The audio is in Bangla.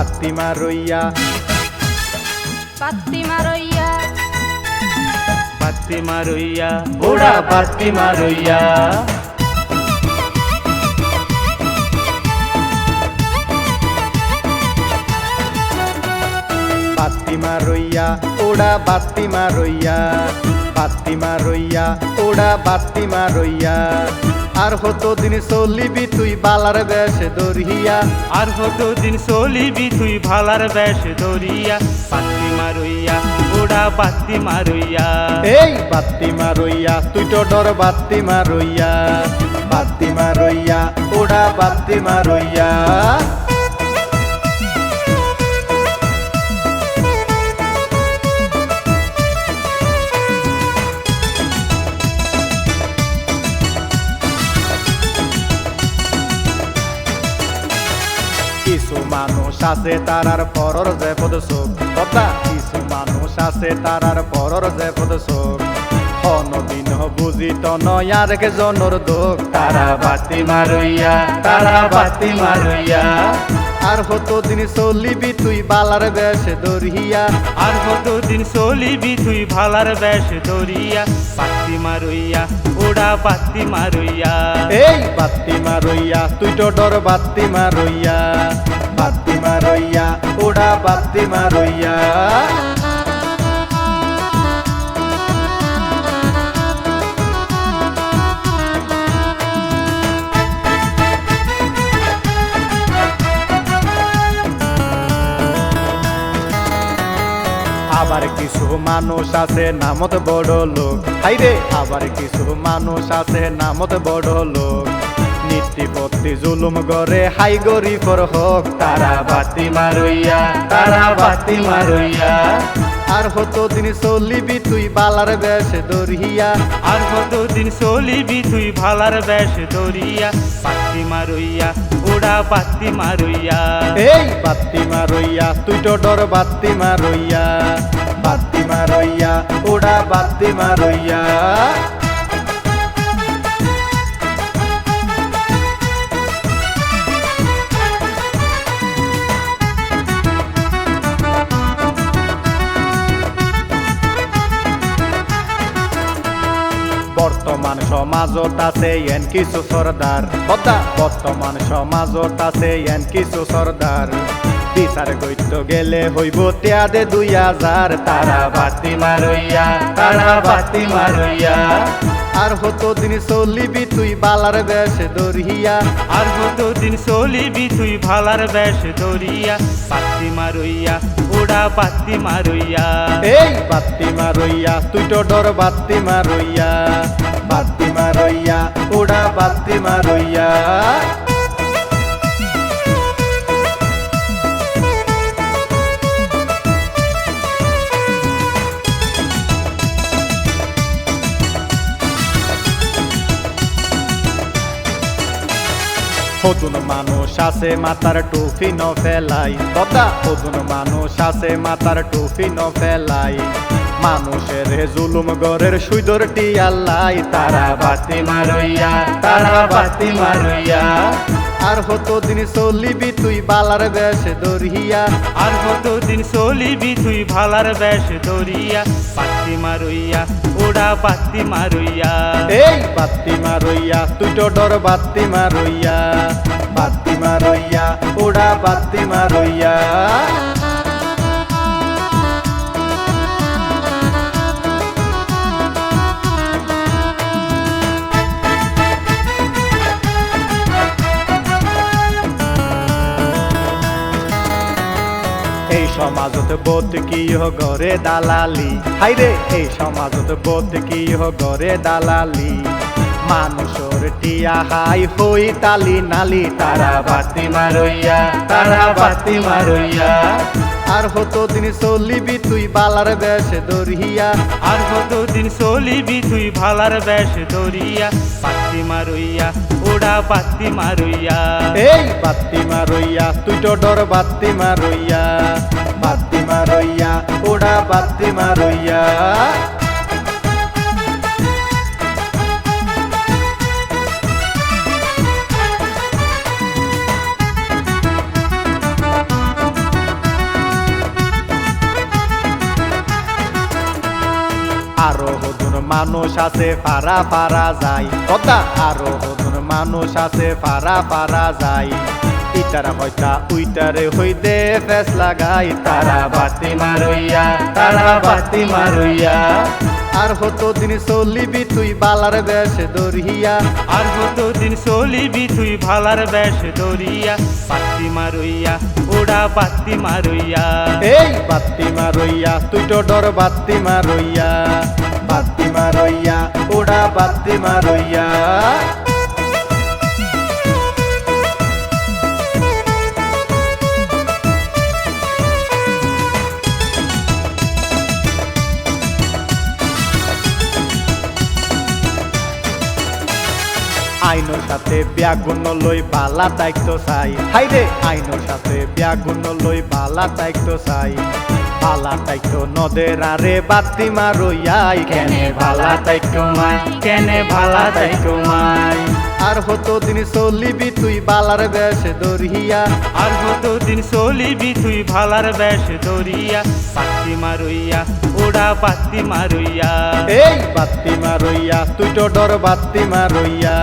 বাতি মারইয়া বাতি মারইয়া বাতি মারইয়া ওরা বাতি মারইয়া বাতি মারইয়া ওরা বাতি মারইয়া বাতি মারইয়া ওরা বাতি মারইয়া আর হতো দিন চলিবি তুই বালার বেশ দরিয়া আর হতো দিন চলিবি তুই ভালার বেশ ধরিয়া বাতি মারইয়া ওরা বাতি মারইয়া এই বাতি মারইয়া তুই তো ডর বাতি মারইয়া বাতি মারইয়া ওরা বাতি মারইয়া কিছু মানুষ আছে তারার পরর যে পদ শোক কথা কিছু মানুষ আছে তারার পরর যে পদ শোক অনদিন বুঝিত নয়ার কে জনর দোক তারা বাতি মারইয়া তারা বাতি মারইয়া আর হতো দিন চলিবি তুই বালার বেশ দরিয়া আর হতো দিন চলিবি তুই ভালার বেশ ধরিয়া বাতি মারইয়া ওরা বাতি মারইয়া এই বাতি মারইয়া তুই তো ডর বাতি মারইয়া বাতি মারইয়া ওরা বাতি মারইয়া আবার কিছু মানুষ আছে নামত বড় লোক হাইরে আবার কিছু মানুষ আছে নামত বড় লোক নীতিপত্তি জুলুম করে হাই গরিবর হোক তারা বাতি মারইয়া তারা বাতি মারইয়া আর হতো দিন চলিবি তুই বালার বেশ দরিয়া আর হতো দিন চলিবি তুই ভালার বেশ ধরিয়া বাতি মারইয়া ওরা বাতি মারইয়া এই বাতি মারইয়া তুই তো ডর বাতি মারইয়া বাতি মারইয়া ওরা বাতি মারইয়া বর্তমান সমাজত আছে এন কিছু সরদার বদ্দা বর্তমান সমাজত আছে এন কিছু সরদার বিচার গইত গেলে হইব ত্যাদে 2000 তারা বাতি মারইয়া তারা বাতি মারইয়া আর হতো দিন চলিবি তুই বালার বেশ দরিয়া আর হতো দিন চলিবি তুই ভালার বেশ ধরিয়া বাতি মারইয়া ওরা বাতি মারইয়া এই বাতি মারইয়া তুই তো ডর বাতি মারইয়া বাতি মারইয়া ওরা বাতি মারইয়া হতুন মানুষ আছে মাতার টুফি ন ফেলাই কথা হতুন মানুষ আছে মাতার টুফি ন ফেলাই মানুষের জুলুম গরের সুইদর টিয়াল্লাই তারা বাতি মারইয়া তারা বাতি মারইয়া আর হতো দিন চলিবি তুই বালার বেশ দরিয়া আর হতো দিন চলিবি তুই ভালার বেশ ধরিয়া বাতি মারইয়া ওরা বাতি মারইয়া এই বাতি মারইয়া তুই তো ডর বাতি মারইয়া বাতি মারইয়া ওরা বাতি মারইয়া এই সমাজত বোধ কি গরে দালালি হাইরে এই সমাজত বোধ কি গরে দালালি মানুষের টিয়া হাই হই তালি নালি তারা বাতি মারইয়া তারা বাতি মারইয়া আর হতো দিন চলিবি তুই বালার বেশ দরিয়া আর হতো দিন চলিবি তুই ভালার বেশ ধরিয়া বাতি মারইয়া ওরা বাতি মারইয়া এই বাতি মারইয়া তুই তো ডর বাতি মারইয়া বাতি মারইয়া ওরা বাতি মারইয়া আরো হদুন মানুষ আছে ফারা ফারা যায় কথা আরো হদুন মানুষ আছে ফারা ফারা যায় ইটারা হইতা উইটারে হইতে ফেস লাগাই তারা বাতি মারইয়া তারা বাতি মারইয়া আর হতো দিন চলিবি তুই বালার বেশ দরিয়া আর হতো দিন চলিবি তুই ভালার বেশ দরিয়া বাতি মারইয়া ওড়া বাতি মারইয়া এই বাতি মারইয়া তুই তো ডর বাতি মারইয়া বাতি মারইয়া ওড়া বাতি মারইয়া আইনোর সাথে ব্যাগুণ লই বালা দায়িত্ব চাই হাইরে আইনোর সাথে ব্যাগুণ লই বালা দায়িত্ব চাই বালা দায়িত্ব নদের আরে বাতি মারইয়াই কেনে ভালা দায়িত্ব মাই কেনে ভালা দায়িত্ব মাই আর হতো দিন চলিবি তুই বালার বেশ দরিয়া আর হতো দিন চলিবি তুই ভালার বেশ দরিয়া বাতি মারইয়া ওড়া বাতি মারইয়া এই বাতি মারইয়া তুই তো ডর বাতি মারইয়া